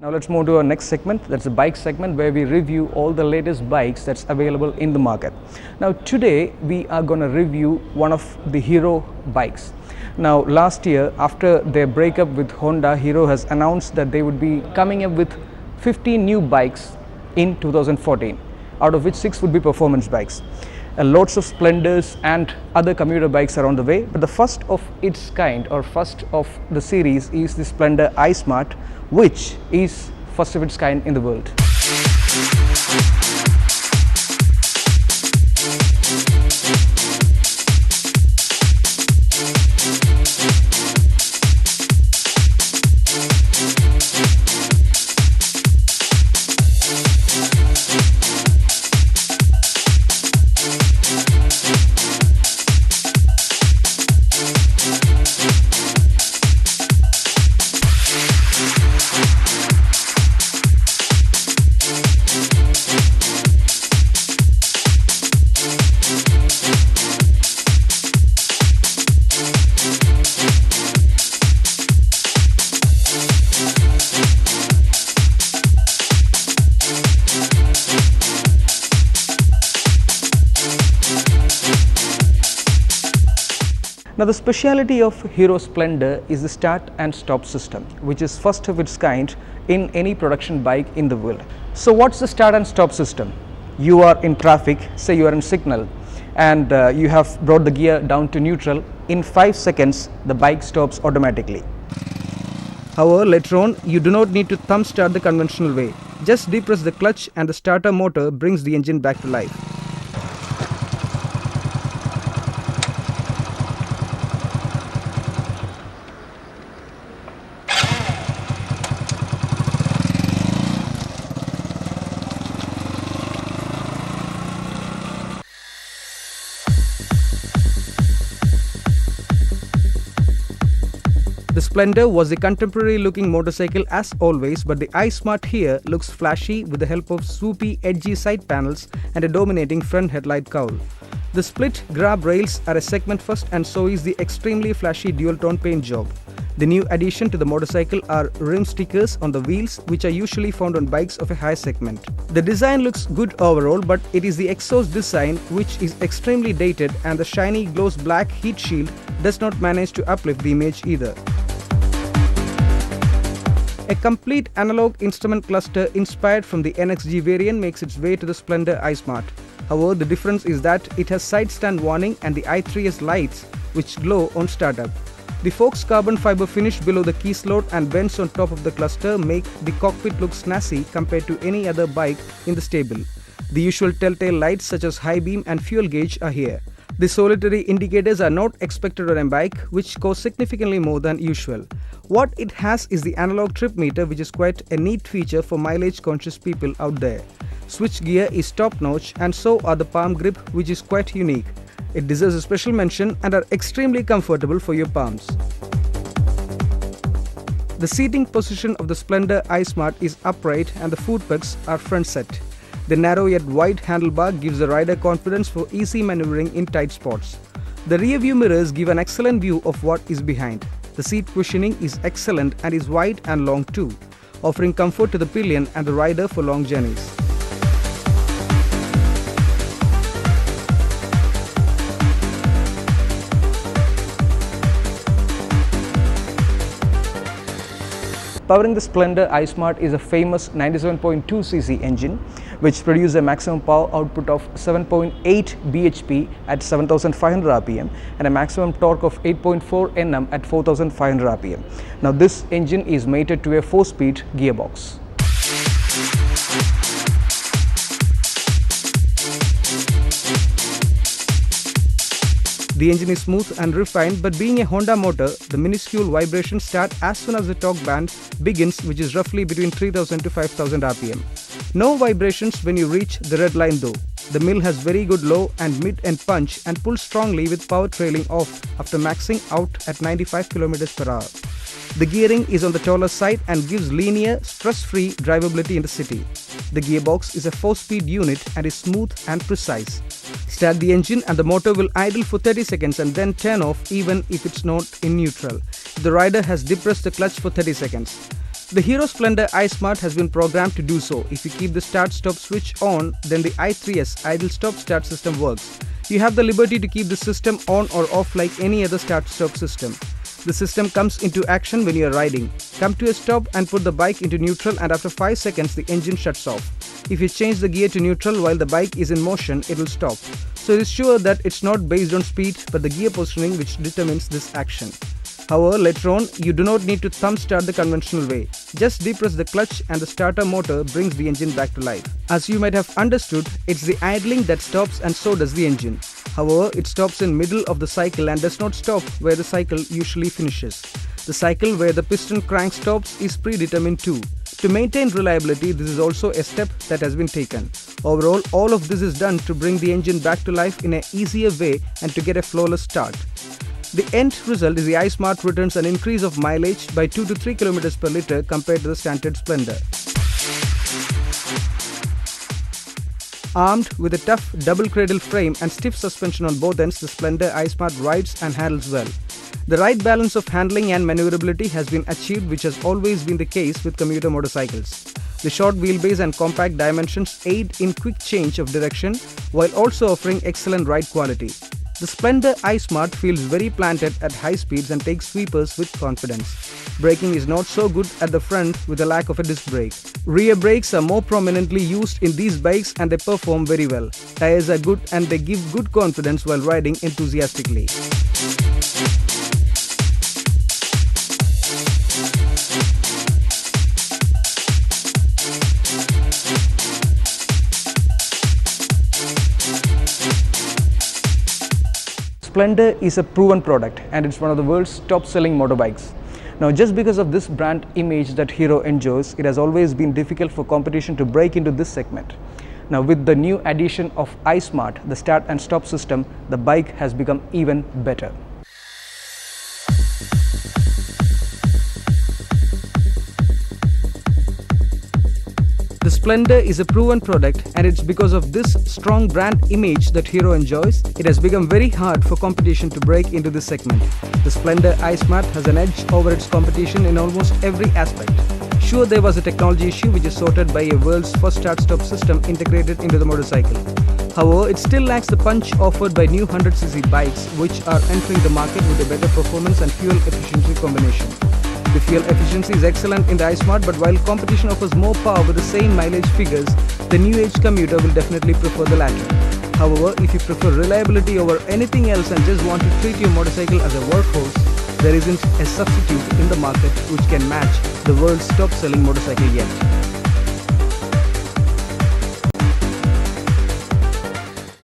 Now let's move to our next segment. That's the bike segment where we review all the latest bikes that's available in the market. Now today we are going to review one of the Hero bikes. Now last year, after their breakup with Honda, Hero has announced that they would be coming up with 15 new bikes in 2014, out of which 6 would be performance bikes. Lots of Splendors and other commuter bikes are on the way, but the first of its kind or first of the series is the Splendor iSmart, which is first of its kind in the world. Now the speciality of Hero Splendor is the start and stop system, which is first of its kind in any production bike in the world. So what's the start and stop system? You are in traffic, say you are in signal, and you have brought the gear down to neutral. In 5 seconds the bike stops automatically. However, later on you do not need to thumb start the conventional way. Just depress the clutch and the starter motor brings the engine back to life. The Splendor was a contemporary looking motorcycle as always, but the iSmart here looks flashy with the help of swoopy edgy side panels and a dominating front headlight cowl. The split grab rails are a segment first, and so is the extremely flashy dual tone paint job. The new addition to the motorcycle are rim stickers on the wheels, which are usually found on bikes of a high segment. The design looks good overall, but it is the exhaust design which is extremely dated, and the shiny gloss black heat shield does not manage to uplift the image either. A complete analog instrument cluster inspired from the NXG variant makes its way to the Splendor iSmart. However, the difference is that it has side stand warning and the i3S lights which glow on startup. The Fox carbon fiber finish below the key slot and vents on top of the cluster make the cockpit look snazzy compared to any other bike in the stable. The usual telltale lights such as high beam and fuel gauge are here. The solitary indicators are not expected on a bike, which cost significantly more than usual. What it has is the analog trip meter, which is quite a neat feature for mileage conscious people out there. Switch gear is top notch, and so are the palm grip, which is quite unique. It deserves a special mention and are extremely comfortable for your palms. The seating position of the Splendor iSmart is upright and the foot pegs are front set. The narrow yet wide handlebar gives the rider confidence for easy maneuvering in tight spots. The rear view mirrors give an excellent view of what is behind. The seat cushioning is excellent and is wide and long too, offering comfort to the pillion and the rider for long journeys. Powering the Splendor iSmart is a famous 97.2cc engine, which produces a maximum power output of 7.8 bhp at 7500 rpm and a maximum torque of 8.4 Nm at 4500 rpm. Now this engine is mated to a 4-speed gearbox. The engine is smooth and refined, but being a Honda motor, the minuscule vibrations start as soon as the torque band begins, which is roughly between 3000 to 5000 rpm. No vibrations when you reach the red line though. The mill has very good low and mid-end punch and pulls strongly with power trailing off after maxing out at 95 km per hour. The gearing is on the taller side and gives linear, stress-free drivability in the city. The gearbox is a 4-speed unit and is smooth and precise. Start the engine and the motor will idle for 30 seconds and then turn off even if it's not in neutral. The rider has depressed the clutch for 30 seconds. The Hero Splendor iSmart has been programmed to do so. If you keep the start-stop switch on, then the i3's idle stop-start system works. You have the liberty to keep the system on or off like any other start-stop system. The system comes into action when you are riding. Come to a stop and put the bike into neutral, and after 5 seconds the engine shuts off. If you change the gear to neutral while the bike is in motion, it will stop. So it is sure that it's not based on speed but the gear positioning which determines this action. However, later on, you do not need to thumb start the conventional way. Just depress the clutch and the starter motor brings the engine back to life. As you might have understood, it's the idling that stops and so does the engine. However, it stops in middle of the cycle and does not stop where the cycle usually finishes. The cycle where the piston crank stops is predetermined too. To maintain reliability, this is also a step that has been taken. Overall, all of this is done to bring the engine back to life in an easier way and to get a flawless start. The end result is the iSmart returns an increase of mileage by 2 to 3 km per litre compared to the standard Splendor. Armed with a tough double cradle frame and stiff suspension on both ends, the Splendor iSmart rides and handles well. The right balance of handling and maneuverability has been achieved, which has always been the case with commuter motorcycles. The short wheelbase and compact dimensions aid in quick change of direction while also offering excellent ride quality. The Splendor iSmart feels very planted at high speeds and takes sweepers with confidence. Braking is not so good at the front with a lack of a disc brake. Rear brakes are more prominently used in these bikes and they perform very well. Tires are good and they give good confidence while riding enthusiastically. Splendor is a proven product and it's one of the world's top-selling motorbikes. Now, just because of this brand image that Hero enjoys, it has always been difficult for competition to break into this segment. Now, with the new addition of iSmart, the start and stop system, the bike has become even better. The Splendor is a proven product and it's because of this strong brand image that Hero enjoys, it has become very hard for competition to break into this segment. The Splendor iSmart has an edge over its competition in almost every aspect. Sure, there was a technology issue which is sorted by a world's first start-stop system integrated into the motorcycle. However, it still lacks the punch offered by new 100cc bikes which are entering the market with a better performance and fuel efficiency combination. The fuel efficiency is excellent in the iSmart, but while competition offers more power with the same mileage figures, the new age commuter will definitely prefer the latter. However, if you prefer reliability over anything else and just want to treat your motorcycle as a workhorse, there isn't a substitute in the market which can match the world's top-selling motorcycle yet.